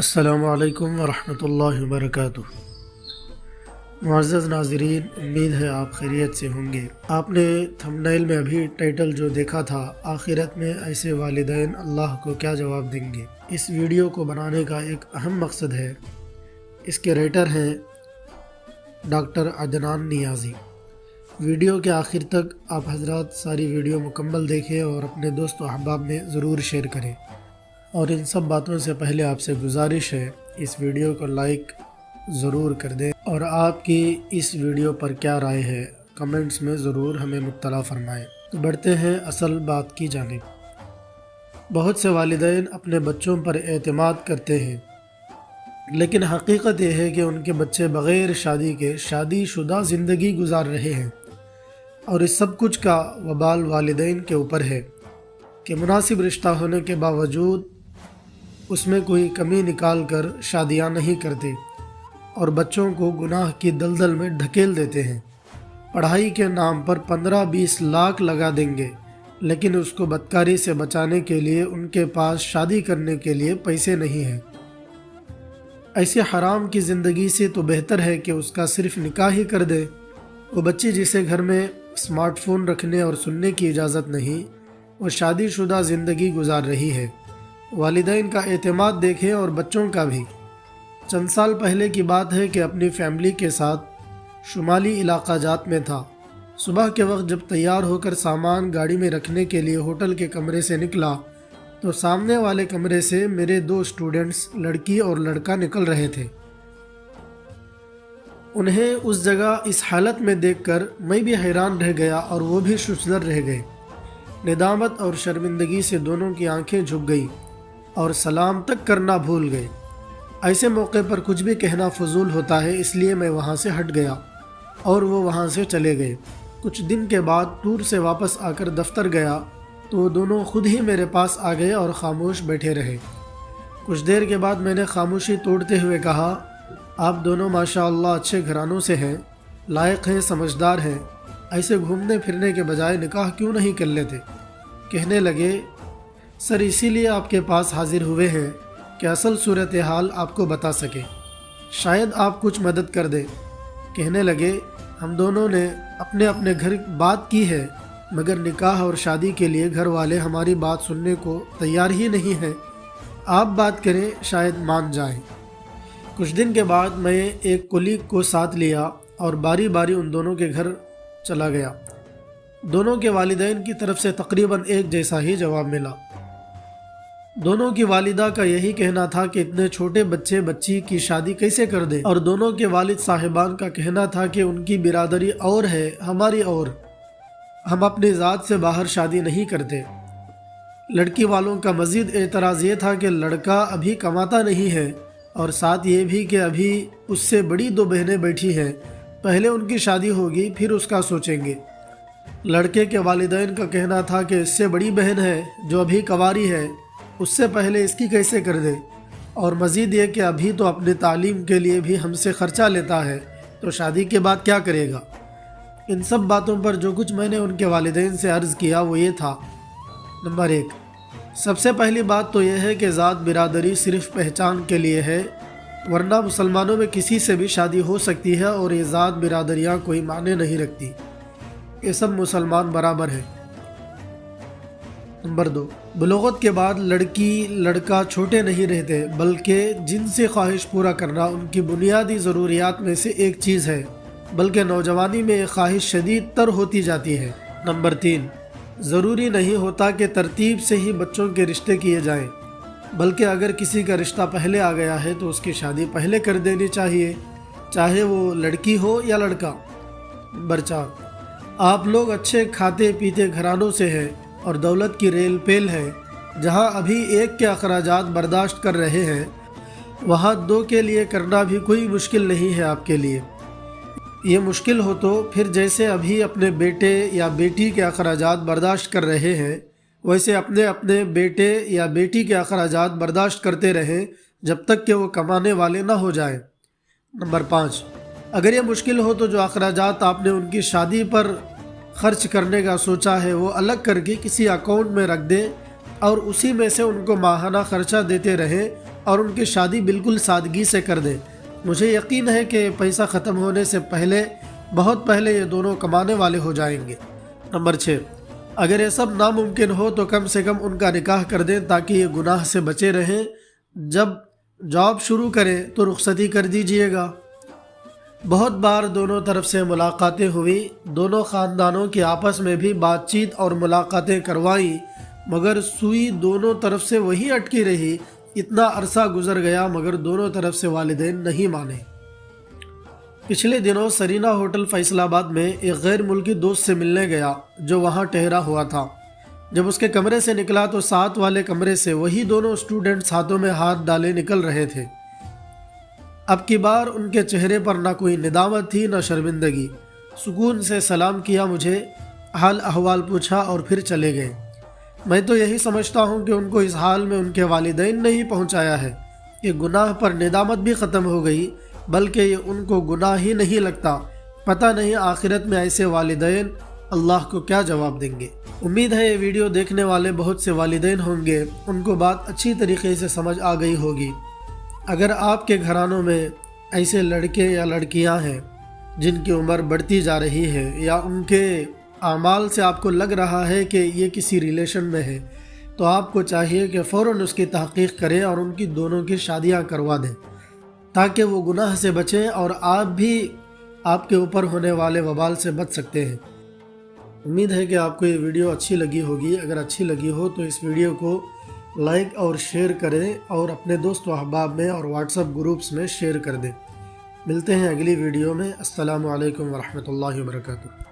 السلام علیکم ورحمۃ اللہ وبرکاتہ۔ معزز ناظرین، امید ہے آپ خیریت سے ہوں گے۔ آپ نے تھمبنیل میں ابھی ٹائٹل جو دیکھا تھا، آخرت میں ایسے والدین اللہ کو کیا جواب دیں گے، اس ویڈیو کو بنانے کا ایک اہم مقصد ہے۔ اس کے رائٹر ہیں ڈاکٹر عدنان نیازی۔ ویڈیو کے آخر تک آپ حضرات ساری ویڈیو مکمل دیکھیں اور اپنے دوست و احباب میں ضرور شیئر کریں۔ اور ان سب باتوں سے پہلے آپ سے گزارش ہے، اس ویڈیو کو لائک ضرور کر دیں اور آپ کی اس ویڈیو پر کیا رائے ہے کمنٹس میں ضرور ہمیں مطلع فرمائیں۔ تو بڑھتے ہیں اصل بات کی جانب۔ بہت سے والدین اپنے بچوں پر اعتماد کرتے ہیں، لیکن حقیقت یہ ہے کہ ان کے بچے بغیر شادی کے شادی شدہ زندگی گزار رہے ہیں، اور اس سب کچھ کا وبال والدین کے اوپر ہے کہ مناسب رشتہ ہونے کے باوجود اس میں کوئی کمی نکال کر شادیاں نہیں کرتے اور بچوں کو گناہ کی دلدل میں ڈھکیل دیتے ہیں۔ پڑھائی کے نام پر 15-20 لاکھ لگا دیں گے، لیکن اس کو بدکاری سے بچانے کے لیے ان کے پاس شادی کرنے کے لیے پیسے نہیں ہیں۔ ایسے حرام کی زندگی سے تو بہتر ہے کہ اس کا صرف نکاح ہی کر دے۔ وہ بچی جسے گھر میں اسمارٹ فون رکھنے اور سننے کی اجازت نہیں، وہ شادی شدہ زندگی گزار رہی ہے۔ والدین کا اعتماد دیکھیں اور بچوں کا بھی۔ چند سال پہلے کی بات ہے کہ اپنی فیملی کے ساتھ شمالی علاقہ جات میں تھا۔ صبح کے وقت جب تیار ہو کر سامان گاڑی میں رکھنے کے لیے ہوٹل کے کمرے سے نکلا تو سامنے والے کمرے سے میرے 2 اسٹوڈنٹس، لڑکی اور لڑکا، نکل رہے تھے۔ انہیں اس جگہ اس حالت میں دیکھ کر میں بھی حیران رہ گیا اور وہ بھی ششدر رہ گئے۔ ندامت اور شرمندگی سے دونوں کی آنکھیں جھک گئی اور سلام تک کرنا بھول گئے۔ ایسے موقع پر کچھ بھی کہنا فضول ہوتا ہے، اس لیے میں وہاں سے ہٹ گیا اور وہ وہاں سے چلے گئے۔ کچھ دن کے بعد ٹور سے واپس آ کر دفتر گیا تو وہ دونوں خود ہی میرے پاس آ گئے اور خاموش بیٹھے رہے۔ کچھ دیر کے بعد میں نے خاموشی توڑتے ہوئے کہا، آپ دونوں ماشاء اللہ اچھے گھرانوں سے ہیں، لائق ہیں، سمجھدار ہیں، ایسے گھومنے پھرنے کے بجائے نکاح کیوں نہیں کر لیتے؟ کہنے لگے، سر اسی لیے آپ کے پاس حاضر ہوئے ہیں کہ اصل صورتحال آپ کو بتا سکیں، شاید آپ کچھ مدد کر دیں۔ کہنے لگے، ہم دونوں نے اپنے اپنے گھر بات کی ہے، مگر نکاح اور شادی کے لیے گھر والے ہماری بات سننے کو تیار ہی نہیں ہیں۔ آپ بات کریں، شاید مان جائیں۔ کچھ دن کے بعد میں ایک کولیگ کو ساتھ لیا اور باری باری ان دونوں کے گھر چلا گیا۔ دونوں کے والدین کی طرف سے تقریباً ایک جیسا ہی جواب ملا۔ دونوں کی والدہ کا یہی کہنا تھا کہ اتنے چھوٹے بچی کی شادی کیسے کر دیں، اور دونوں کے والد صاحبان کا کہنا تھا کہ ان کی برادری اور ہے، ہماری اور، ہم اپنی ذات سے باہر شادی نہیں کرتے۔ لڑکی والوں کا مزید اعتراض یہ تھا کہ لڑکا ابھی کماتا نہیں ہے، اور ساتھ یہ بھی کہ ابھی اس سے بڑی 2 بہنیں بیٹھی ہیں، پہلے ان کی شادی ہوگی پھر اس کا سوچیں گے۔ لڑکے کے والدین کا کہنا تھا کہ اس سے بڑی بہن ہے جو ابھی کنواری ہے، اس سے پہلے اس کی کیسے کر دے، اور مزید یہ کہ ابھی تو اپنی تعلیم کے لیے بھی ہم سے خرچہ لیتا ہے، تو شادی کے بعد کیا کرے گا؟ ان سب باتوں پر جو کچھ میں نے ان کے والدین سے عرض کیا وہ یہ تھا، نمبر 1، سب سے پہلی بات تو یہ ہے کہ ذات برادری صرف پہچان کے لیے ہے، ورنہ مسلمانوں میں کسی سے بھی شادی ہو سکتی ہے، اور یہ ذات برادریاں کوئی معنی نہیں رکھتی، یہ سب مسلمان برابر ہیں۔ نمبر 2، بلوغت کے بعد لڑکی لڑکا چھوٹے نہیں رہتے، بلکہ جنسی خواہش پورا کرنا ان کی بنیادی ضروریات میں سے ایک چیز ہے، بلکہ نوجوانی میں یہ خواہش شدید تر ہوتی جاتی ہے۔ نمبر 3، ضروری نہیں ہوتا کہ ترتیب سے ہی بچوں کے رشتے کیے جائیں، بلکہ اگر کسی کا رشتہ پہلے آ گیا ہے تو اس کی شادی پہلے کر دینی چاہیے، چاہے وہ لڑکی ہو یا لڑکا۔ نمبر 4، آپ لوگ اچھے کھاتے پیتے گھرانوں سے ہیں اور دولت کی ریل پیل ہے، جہاں ابھی ایک کے اخراجات برداشت کر رہے ہیں، وہاں 2 کے لیے کرنا بھی کوئی مشکل نہیں ہے آپ کے لیے۔ یہ مشکل ہو تو پھر جیسے ابھی اپنے بیٹے یا بیٹی کے اخراجات برداشت کر رہے ہیں، ویسے اپنے بیٹے یا بیٹی کے اخراجات برداشت کرتے رہیں جب تک کہ وہ کمانے والے نہ ہو جائیں۔ نمبر 5، اگر یہ مشکل ہو تو جو اخراجات آپ نے ان کی شادی پر خرچ کرنے کا سوچا ہے وہ الگ کر کے کسی اکاؤنٹ میں رکھ دیں اور اسی میں سے ان کو ماہانہ خرچہ دیتے رہیں، اور ان کی شادی بالکل سادگی سے کر دیں۔ مجھے یقین ہے کہ پیسہ ختم ہونے سے پہلے، بہت پہلے یہ دونوں کمانے والے ہو جائیں گے۔ نمبر 6، اگر یہ سب ناممکن ہو تو کم سے کم ان کا نکاح کر دیں تاکہ یہ گناہ سے بچے رہیں۔ جب جاب شروع کریں تو رخصتی کر دیجئے گا۔ بہت بار دونوں طرف سے ملاقاتیں ہوئی، دونوں خاندانوں کی آپس میں بھی بات چیت اور ملاقاتیں کروائیں، مگر سوئی دونوں طرف سے وہی اٹکی رہی۔ اتنا عرصہ گزر گیا مگر دونوں طرف سے والدین نہیں مانے۔ پچھلے دنوں سرینا ہوٹل فیصل آباد میں ایک غیر ملکی دوست سے ملنے گیا جو وہاں ٹھہرا ہوا تھا۔ جب اس کے کمرے سے نکلا تو ساتھ والے کمرے سے وہی دونوں اسٹوڈنٹس ہاتھوں میں ہاتھ ڈالے نکل رہے تھے۔ اب کی بار ان کے چہرے پر نہ کوئی ندامت تھی نہ شرمندگی۔ سکون سے سلام کیا، مجھے حال احوال پوچھا اور پھر چلے گئے۔ میں تو یہی سمجھتا ہوں کہ ان کو اس حال میں ان کے والدین نے ہی پہنچایا ہے۔ یہ گناہ پر ندامت بھی ختم ہو گئی، بلکہ یہ ان کو گناہ ہی نہیں لگتا۔ پتہ نہیں آخرت میں ایسے والدین اللہ کو کیا جواب دیں گے۔ امید ہے یہ ویڈیو دیکھنے والے بہت سے والدین ہوں گے، ان کو بات اچھی طریقے سے سمجھ آ گئی ہوگی۔ اگر آپ کے گھرانوں میں ایسے لڑکے یا لڑکیاں ہیں جن کی عمر بڑھتی جا رہی ہے یا ان کے اعمال سے آپ کو لگ رہا ہے کہ یہ کسی ریلیشن میں ہے، تو آپ کو چاہیے کہ فوراً اس کی تحقیق کریں اور ان کی دونوں کی شادیاں کروا دیں تاکہ وہ گناہ سے بچیں اور آپ بھی آپ کے اوپر ہونے والے وبال سے بچ سکتے ہیں۔ امید ہے کہ آپ کو یہ ویڈیو اچھی لگی ہوگی۔ اگر اچھی لگی ہو تو اس ویڈیو کو لائک اور شیئر کریں اور اپنے دوست و احباب میں اور واٹس ایپ گروپس میں شیئر کر دیں۔ ملتے ہیں اگلی ویڈیو میں۔ السلام علیکم ورحمۃ اللہ وبرکاتہ۔